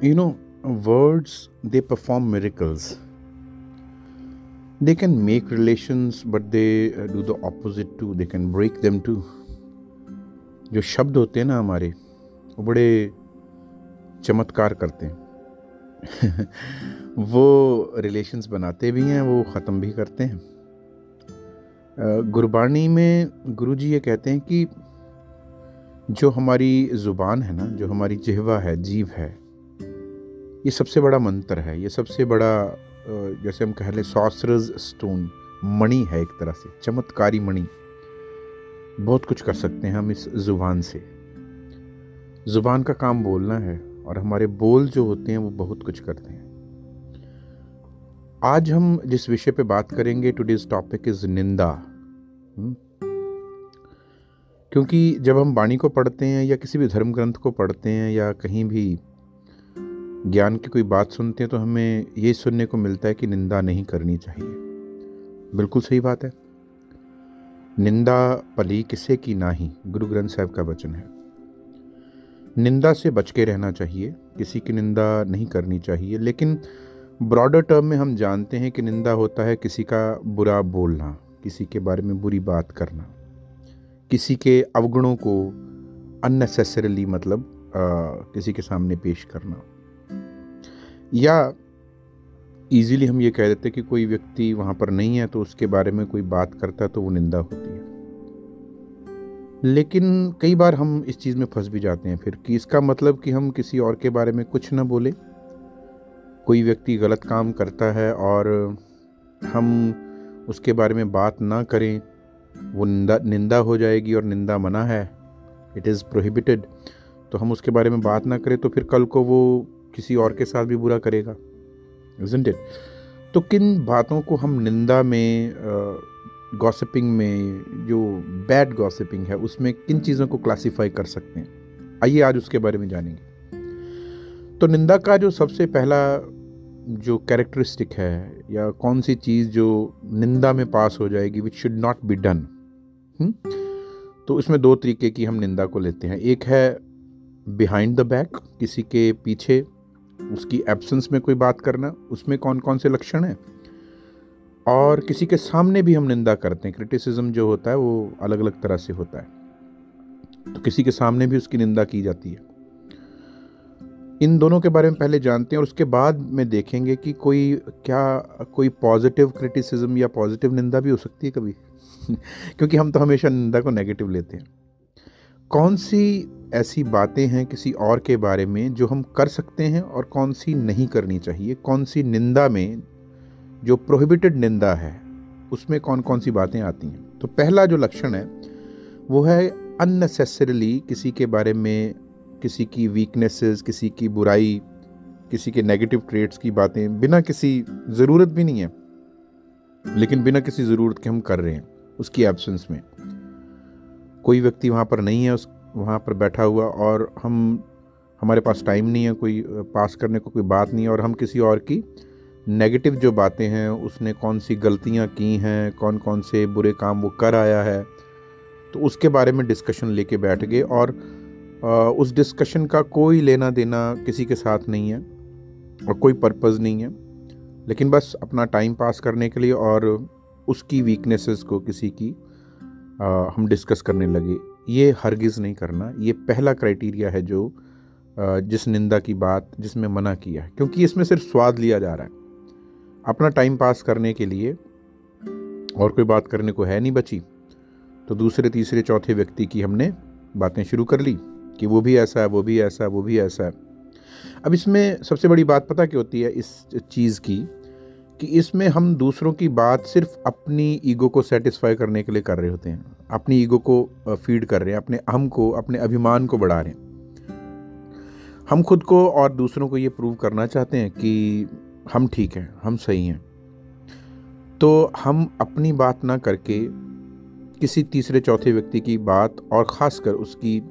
You know, words, they perform miracles. They can make relations, but they do the opposite too. They can break them too. जो शब्द होते हैं ना हमारे, वो बड़े चमत्कार करते हैं। वो रिलेशंस बनाते भी हैं, वो ख़त्म भी करते हैं। गुरबाणी में गुरुजी ये कहते हैं कि जो हमारी ज़ुबान है ना, जो हमारी जिह्वा है, जीव है, ये सबसे बड़ा मंत्र है। ये सबसे बड़ा जैसे हम कह लें सॉर्सरर्स स्टोन, मणि है, एक तरह से चमत्कारी मणि। बहुत कुछ कर सकते हैं हम इस ज़ुबान से। ज़ुबान का काम बोलना है, और हमारे बोल जो होते हैं वो बहुत कुछ करते हैं। आज हम जिस विषय पे बात करेंगे, टुडेज टॉपिक इज़ निंदा। क्योंकि जब हम वाणी को पढ़ते हैं या किसी भी धर्म ग्रंथ को पढ़ते हैं या कहीं भी ज्ञान की कोई बात सुनते हैं, तो हमें ये सुनने को मिलता है कि निंदा नहीं करनी चाहिए। बिल्कुल सही बात है। निंदा पली किसे की नाही, गुरु ग्रंथ साहब का वचन है। निंदा से बच के रहना चाहिए, किसी की निंदा नहीं करनी चाहिए। लेकिन ब्रॉडर टर्म में हम जानते हैं कि निंदा होता है किसी का बुरा बोलना, किसी के बारे में बुरी बात करना, किसी के अवगुणों को अननेसेसरीली मतलब किसी के सामने पेश करना। या इजीली हम ये कह देते हैं कि कोई व्यक्ति वहाँ पर नहीं है तो उसके बारे में कोई बात करता है तो वो निंदा होती है। लेकिन कई बार हम इस चीज़ में फंस भी जाते हैं फिर, कि इसका मतलब कि हम किसी और के बारे में कुछ ना बोले। कोई व्यक्ति गलत काम करता है और हम उसके बारे में बात ना करें, वो निंदा हो जाएगी, और निंदा मना है, इट इज़ प्रोहिबिटेड। तो हम उसके बारे में बात ना करें तो फिर कल को वो किसी और के साथ भी बुरा करेगा, isn't it? तो किन बातों को हम निंदा में, गॉसिपिंग में, जो बैड गॉसिपिंग है उसमें किन चीज़ों को क्लासीफाई कर सकते हैं, आइए आज उसके बारे में जानेंगे। तो निंदा का जो सबसे पहला जो कैरेक्टरिस्टिक है, या कौन सी चीज़ जो निंदा में पास हो जाएगी, which should not be done. तो इसमें दो तरीके की हम निंदा को लेते हैं। एक है बिहाइंड द बैक, किसी के पीछे, उसकी एब्सेंस में कोई बात करना, उसमें कौन कौन से लक्षण हैं। और किसी के सामने भी हम निंदा करते हैं। क्रिटिसिज्म जो होता है वो अलग अलग तरह से होता है, तो किसी के सामने भी उसकी निंदा की जाती है। इन दोनों के बारे में पहले जानते हैं, और उसके बाद में देखेंगे कि कोई पॉजिटिव क्रिटिसिज्म या पॉजिटिव निंदा भी हो सकती है कभी। क्योंकि हम तो हमेशा निंदा को नेगेटिव लेते हैं। कौन सी ऐसी बातें हैं किसी और के बारे में जो हम कर सकते हैं और कौन सी नहीं करनी चाहिए। कौन सी निंदा में, जो प्रोहिबिटेड निंदा है, उसमें कौन कौन सी बातें आती हैं। तो पहला जो लक्षण है वो है अननेसेसरीली किसी के बारे में, किसी की वीकनेसेस, किसी की बुराई, किसी के नेगेटिव ट्रेट्स की बातें बिना किसी ज़रूरत भी नहीं है, लेकिन बिना किसी ज़रूरत के हम कर रहे हैं उसकी एब्सेंस में। कोई व्यक्ति वहाँ पर नहीं है, वहाँ पर बैठा हुआ, और हमारे पास टाइम नहीं है कोई पास करने को, कोई बात नहीं है, और हम किसी और की नेगेटिव जो बातें हैं, उसने कौन सी गलतियाँ की हैं, कौन कौन से बुरे काम वो कर आया है, तो उसके बारे में डिस्कशन लेके बैठ गए। और उस डिस्कशन का कोई लेना देना किसी के साथ नहीं है और कोई पर्पज़ नहीं है, लेकिन बस अपना टाइम पास करने के लिए, और उसकी वीकनेसेस को किसी की हम डिस्कस करने लगे। ये हरगिज़ नहीं करना। ये पहला क्राइटेरिया है जो जिस निंदा की बात जिसमें मना किया है, क्योंकि इसमें सिर्फ स्वाद लिया जा रहा है अपना टाइम पास करने के लिए, और कोई बात करने को है नहीं बची। तो दूसरे तीसरे चौथे व्यक्ति की हमने बातें शुरू कर ली कि वो भी ऐसा है, वो भी ऐसा है, वो भी ऐसा है। अब इसमें सबसे बड़ी बात पता क्या होती है इस चीज़ की, कि इसमें हम दूसरों की बात सिर्फ अपनी ईगो को सेटिस्फाई करने के लिए कर रहे होते हैं, अपनी ईगो को फीड कर रहे हैं, अपने अहम को, अपने अभिमान को बढ़ा रहे हैं। हम खुद को और दूसरों को ये प्रूव करना चाहते हैं कि हम ठीक हैं, हम सही हैं। तो हम अपनी बात ना करके किसी तीसरे चौथे व्यक्ति की बात, और ख़ासकर उसकी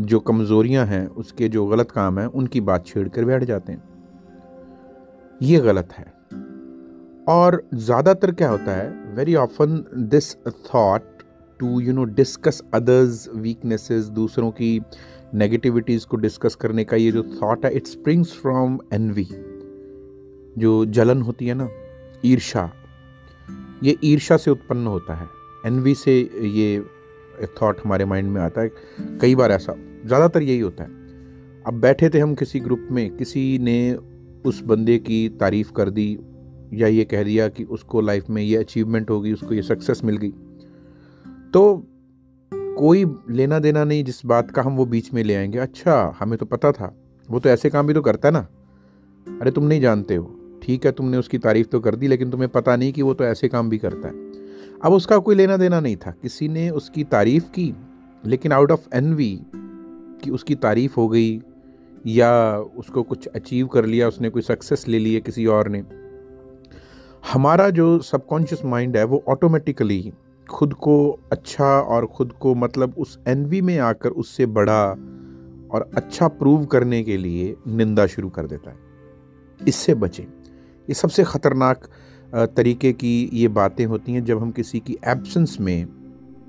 जो कमज़ोरियां हैं, उसके जो गलत काम हैं, उनकी बात छेड़ कर बैठ जाते हैं। ये गलत है। और ज़्यादातर क्या होता है, very often this thought to discuss others weaknesses, दूसरों की नेगेटिविटीज़ को डिस्कस करने का ये जो थॉट है, इट स्प्रिंग्स फ्रॉम एनवी। जो जलन होती है ना, ईर्ष्या, ये ईर्ष्या से उत्पन्न होता है। एनवी से ये थॉट हमारे माइंड में आता है। कई बार ऐसा, ज़्यादातर यही होता है। अब बैठे थे हम किसी ग्रुप में, किसी ने उस बंदे की तारीफ़ कर दी या ये कह दिया कि उसको लाइफ में ये अचीवमेंट होगी, उसको ये सक्सेस मिल गई, तो कोई लेना देना नहीं जिस बात का हम वो बीच में ले आएंगे। अच्छा, हमें तो पता था, वो तो ऐसे काम भी तो करता है ना। अरे तुम नहीं जानते हो, ठीक है, तुमने उसकी तारीफ़ तो कर दी, लेकिन तुम्हें पता नहीं कि वो तो ऐसे काम भी करता है। अब उसका कोई लेना देना नहीं था, किसी ने उसकी तारीफ़ की, लेकिन आउट ऑफ एनवी कि उसकी तारीफ़ हो गई या उसको कुछ अचीव कर लिया, उसने कोई सक्सेस ले ली है किसी और ने, हमारा जो सबकॉन्शियस माइंड है वो ऑटोमेटिकली खुद को अच्छा और खुद को मतलब उस एनवी में आकर उससे बड़ा और अच्छा प्रूव करने के लिए निंदा शुरू कर देता है। इससे बचें। ये सबसे ख़तरनाक तरीके की ये बातें होती हैं जब हम किसी की एब्सेंस में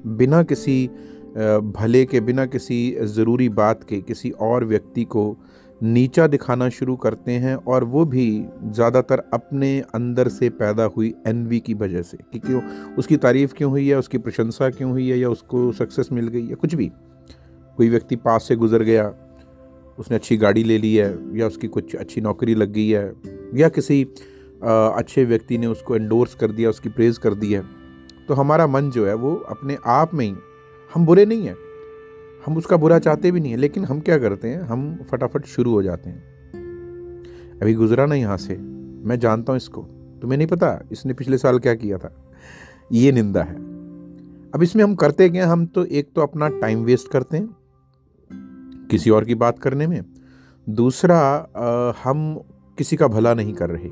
बिना किसी भले के, बिना किसी ज़रूरी बात के किसी और व्यक्ति को नीचा दिखाना शुरू करते हैं, और वो भी ज़्यादातर अपने अंदर से पैदा हुई एनवी की वजह से कि क्यों उसकी तारीफ़ क्यों हुई है, उसकी प्रशंसा क्यों हुई है, या उसको सक्सेस मिल गई, या कुछ भी। कोई व्यक्ति पास से गुजर गया, उसने अच्छी गाड़ी ले ली है, या उसकी कुछ अच्छी नौकरी लग गई है, या किसी अच्छे व्यक्ति ने उसको एंडोर्स कर दिया, उसकी प्रेज़ कर दी है, तो हमारा मन जो है वो अपने आप में ही, हम बुरे नहीं हैं, हम उसका बुरा चाहते भी नहीं है, लेकिन हम क्या करते हैं, हम फटाफट शुरू हो जाते हैं। अभी गुजरा ना यहाँ से, मैं जानता हूँ इसको, तुम्हें नहीं पता इसने पिछले साल क्या किया था। ये निंदा है। अब इसमें हम करते क्या, हम तो एक तो अपना टाइम वेस्ट करते हैं किसी और की बात करने में, दूसरा हम किसी का भला नहीं कर रहे।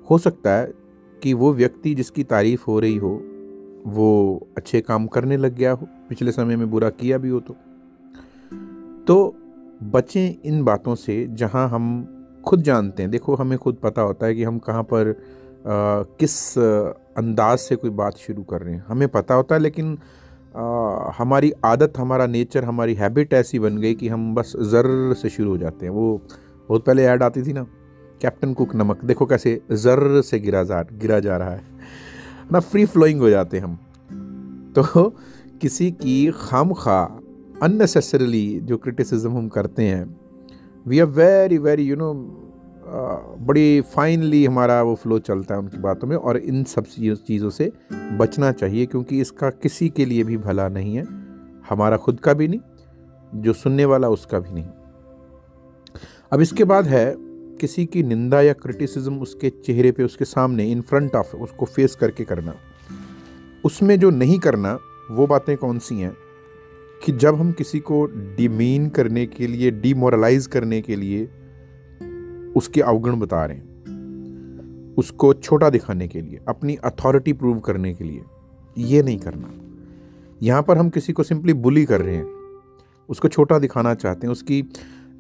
हो सकता है कि वो व्यक्ति जिसकी तारीफ हो रही हो वो अच्छे काम करने लग गया हो, पिछले समय में बुरा किया भी हो। तो बचें इन बातों से जहां हम खुद जानते हैं। देखो, हमें खुद पता होता है कि हम कहां पर किस अंदाज से कोई बात शुरू कर रहे हैं, हमें पता होता है, लेकिन हमारी आदत, हमारा नेचर, हमारी हैबिट ऐसी बन गई कि हम बस ज़र्र से शुरू हो जाते हैं। वो बहुत पहले ऐड आती थी ना, कैप्टन कुक नमक, देखो कैसे ज़र्र से गिरा जा रहा है ना, फ्री फ्लोइंग हो जाते हैं हम। तो किसी की खामखा अननेसेसरली जो क्रिटिसिज्म हम करते हैं, वी आर वेरी वेरी बड़ी फाइनली हमारा वो फ्लो चलता है उनकी बातों में, और इन सब चीज़ों से बचना चाहिए, क्योंकि इसका किसी के लिए भी भला नहीं है, हमारा खुद का भी नहीं, जो सुनने वाला उसका भी नहीं। अब इसके बाद है किसी की निंदा या क्रिटिसिज्म उसके चेहरे पे, उसके सामने, इन फ्रंट ऑफ, उसको फेस करके करना। उसमें जो नहीं करना वो बातें कौन सी हैं कि जब हम किसी को डिमीन करने के लिए, डिमोरलाइज करने के लिए उसके अवगुण बता रहे हैं, उसको छोटा दिखाने के लिए, अपनी अथॉरिटी प्रूव करने के लिए, ये नहीं करना। यहाँ पर हम किसी को सिंपली बुली कर रहे हैं, उसको छोटा दिखाना चाहते हैं, उसकी,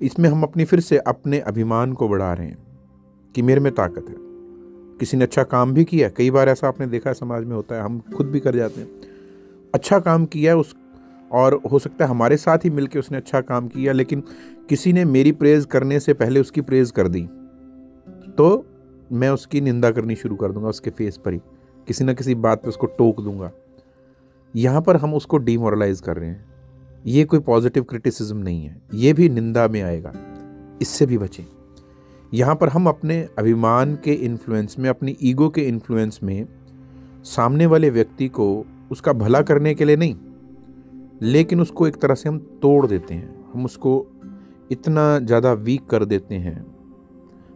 इसमें हम अपनी फिर से अपने अभिमान को बढ़ा रहे हैं कि मेरे में ताकत है। किसी ने अच्छा काम भी किया, कई बार ऐसा आपने देखा है समाज में होता है, हम खुद भी कर जाते हैं, अच्छा काम किया उस, और हो सकता है हमारे साथ ही मिलके उसने अच्छा काम किया, लेकिन किसी ने मेरी प्रेज़ करने से पहले उसकी प्रेज़ कर दी, तो मैं उसकी निंदा करनी शुरू कर दूंगा उसके फेस पर ही, किसी ना किसी बात पे उसको टोक दूंगा। यहाँ पर हम उसको डिमोरलाइज कर रहे हैं। ये कोई पॉजिटिव क्रिटिसिज्म नहीं है, ये भी निंदा में आएगा, इससे भी बचें। यहाँ पर हम अपने अभिमान के इन्फ्लुएंस में, अपनी ईगो के इन्फ्लुएंस में सामने वाले व्यक्ति को उसका भला करने के लिए नहीं, लेकिन उसको एक तरह से हम तोड़ देते हैं, हम उसको इतना ज़्यादा वीक कर देते हैं,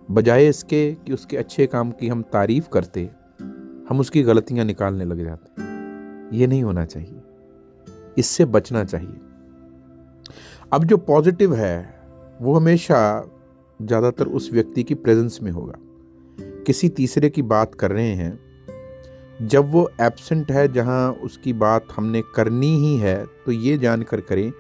बजाय इसके कि उसके अच्छे काम की हम तारीफ़ करते, हम उसकी गलतियाँ निकालने लग जाते हैं। ये नहीं होना चाहिए, इससे बचना चाहिए। अब जो पॉजिटिव है वो हमेशा ज़्यादातर उस व्यक्ति की प्रेजेंस में होगा। किसी तीसरे की बात कर रहे हैं, जब वो एब्सेंट है जहां उसकी बात हमने करनी ही है, तो ये जानकर करें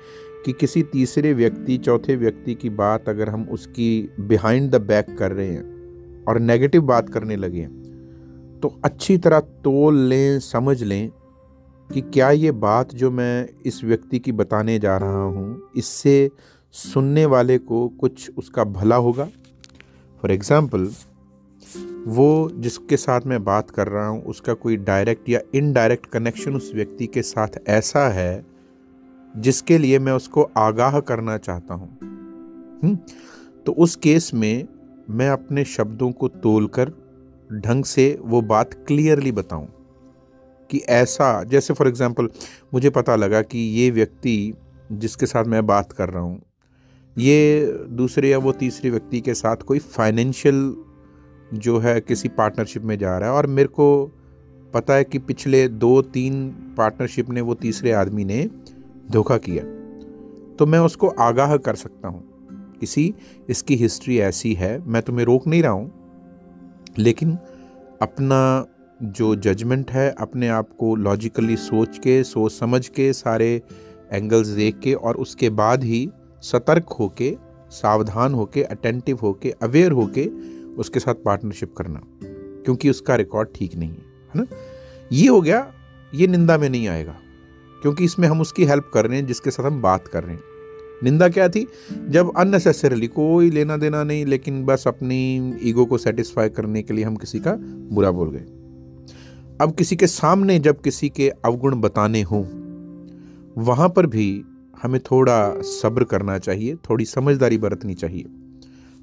कि किसी तीसरे व्यक्ति, चौथे व्यक्ति की बात अगर हम उसकी बिहाइंड द बैक कर रहे हैं और नेगेटिव बात करने लगे हैं, तो अच्छी तरह तोल लें, समझ लें कि क्या ये बात जो मैं इस व्यक्ति की बताने जा रहा हूँ, इससे सुनने वाले को कुछ उसका भला होगा। फॉर एग्ज़ाम्पल, वो जिसके साथ मैं बात कर रहा हूँ उसका कोई डायरेक्ट या इनडायरेक्ट कनेक्शन उस व्यक्ति के साथ ऐसा है जिसके लिए मैं उसको आगाह करना चाहता हूँ। तो उस केस में मैं अपने शब्दों को तोलकर ढंग से वो बात क्लियरली बताऊं कि ऐसा, जैसे फॉर एग्जांपल मुझे पता लगा कि ये व्यक्ति जिसके साथ मैं बात कर रहा हूँ ये दूसरे या वो तीसरे व्यक्ति के साथ कोई फाइनेंशियल जो है किसी पार्टनरशिप में जा रहा है, और मेरे को पता है कि पिछले 2-3 पार्टनरशिप ने वो तीसरे आदमी ने धोखा किया, तो मैं उसको आगाह कर सकता हूँ किसी इसकी हिस्ट्री ऐसी है। मैं तुम्हें रोक नहीं रहा हूँ, लेकिन अपना जो जजमेंट है, अपने आप को लॉजिकली सोच समझ के सारे एंगल्स देख के और उसके बाद ही सतर्क होके, सावधान होके, अटेंटिव होके, अवेयर होके उसके साथ पार्टनरशिप करना, क्योंकि उसका रिकॉर्ड ठीक नहीं है ना। ये हो गया, ये निंदा में नहीं आएगा, क्योंकि इसमें हम उसकी हेल्प कर रहे हैं जिसके साथ हम बात कर रहे हैं। निंदा क्या थी? जब अननेसेसरीली कोई लेना देना नहीं, लेकिन बस अपनी ईगो को सेटिस्फाई करने के लिए हम किसी का बुरा बोल गए। अब किसी के सामने जब किसी के अवगुण बताने हों, वहां पर भी हमें थोड़ा सब्र करना चाहिए, थोड़ी समझदारी बरतनी चाहिए।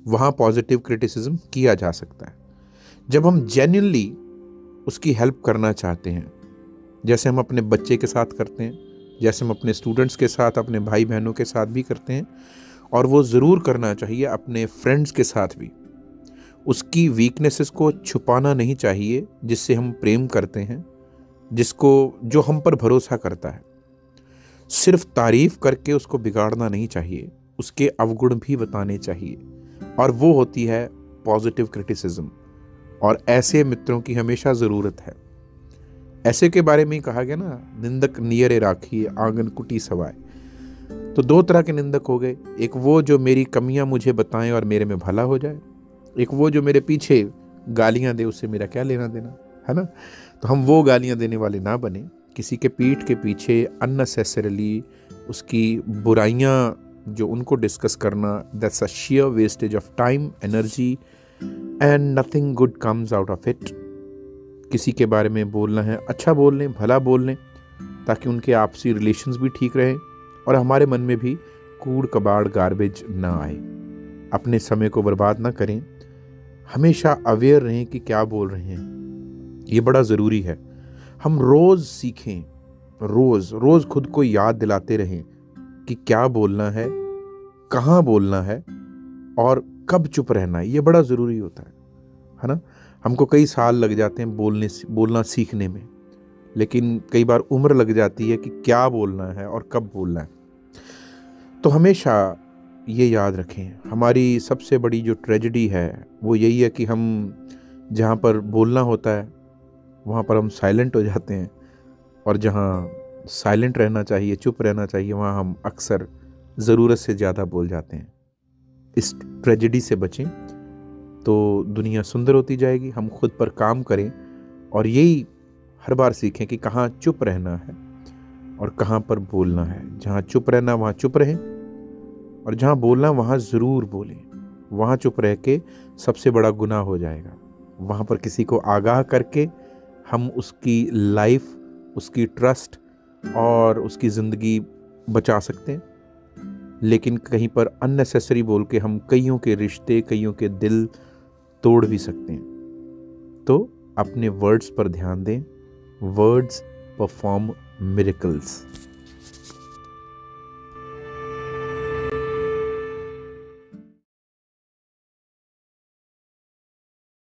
वहां पॉजिटिव क्रिटिसिज्म किया जा सकता है जब हम जेन्युइनली उसकी हेल्प करना चाहते हैं, जैसे हम अपने बच्चे के साथ करते हैं, जैसे हम अपने स्टूडेंट्स के साथ, अपने भाई बहनों के साथ भी करते हैं। और वो ज़रूर करना चाहिए अपने फ्रेंड्स के साथ भी। उसकी वीकनेसेस को छुपाना नहीं चाहिए जिससे हम प्रेम करते हैं, जो हम पर भरोसा करता है। सिर्फ तारीफ करके उसको बिगाड़ना नहीं चाहिए, उसके अवगुण भी बताने चाहिए, और वो होती है पॉजिटिव क्रिटिसिज्म। और ऐसे मित्रों की हमेशा ज़रूरत है। ऐसे के बारे में ही कहा गया ना, निंदक नियरे राखिए आंगन कुटी सवाए। तो 2 तरह के निंदक हो गए, एक वो जो मेरी कमियां मुझे बताएं और मेरे में भला हो जाए, एक वो जो मेरे पीछे गालियां दे, उससे मेरा क्या लेना देना, है ना। तो हम वो गालियां देने वाले ना बने, किसी के पीठ के पीछे अननेसेसरली उसकी बुराइयां जो उनको डिस्कस करना, that's a sheer wastage of time, energy, and nothing good comes out of it. किसी के बारे में बोलना है, अच्छा बोल लें, भला बोल लें, ताकि उनके आपसी रिलेशंस भी ठीक रहें और हमारे मन में भी कूड़ कबाड़ गार्बेज ना आए। अपने समय को बर्बाद ना करें, हमेशा अवेयर रहें कि क्या बोल रहे हैं, ये बड़ा ज़रूरी है। हम रोज़ सीखें, रोज़ खुद को याद दिलाते रहें कि क्या बोलना है, कहाँ बोलना है और कब चुप रहना है। ये बड़ा ज़रूरी होता है ना। हमको कई साल लग जाते हैं बोलना सीखने में, लेकिन कई बार उम्र लग जाती है कि क्या बोलना है और कब बोलना है। तो हमेशा ये याद रखें, हमारी सबसे बड़ी जो ट्रेजेडी है वो यही है कि हम जहाँ पर बोलना होता है वहाँ पर हम साइलेंट हो जाते हैं, और जहाँ साइलेंट रहना चाहिए, चुप रहना चाहिए, वहाँ हम अक्सर ज़रूरत से ज़्यादा बोल जाते हैं। इस ट्रेजेडी से बचें तो दुनिया सुंदर होती जाएगी। हम खुद पर काम करें और यही हर बार सीखें कि कहाँ चुप रहना है और कहाँ पर बोलना है। जहाँ चुप रहना वहाँ चुप रहें, और जहाँ बोलना वहाँ ज़रूर बोलें। वहाँ चुप रह के सबसे बड़ा गुनाह हो जाएगा। वहाँ पर किसी को आगाह करके हम उसकी लाइफ, उसकी ट्रस्ट और उसकी ज़िंदगी बचा सकते हैं, लेकिन कहीं पर अननेसेसरी बोल के हम कईयों के रिश्ते, कईयों के दिल तोड़ भी सकते हैं। तो अपने वर्ड्स पर ध्यान दें। Words perform miracles.